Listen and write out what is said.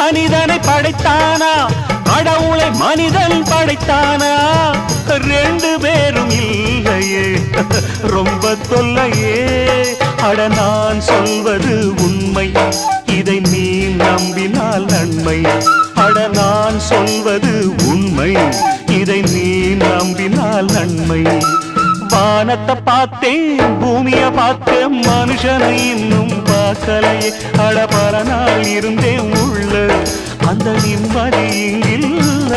மனிதனை படைத்தானா கடவுளை மனிதன் படைத்தானா ரெண்டு பேரும் இல்லையே ரொம்ப தொல்லையே அட நான் சொல்வது உண்மை இதை நீ நம்பினால் நன்மை அட நான் சொல்வது உண்மை இதை நீ நம்பினால் நன்மை வானத்தை பார்த்தேன் பூமிய பார்த்தேன் மனுஷனை இன்னும் பார்க்கலையே அட பல நாள் இருந்தேன் உள்ள அந்த நிம்மதி இங்கில்ல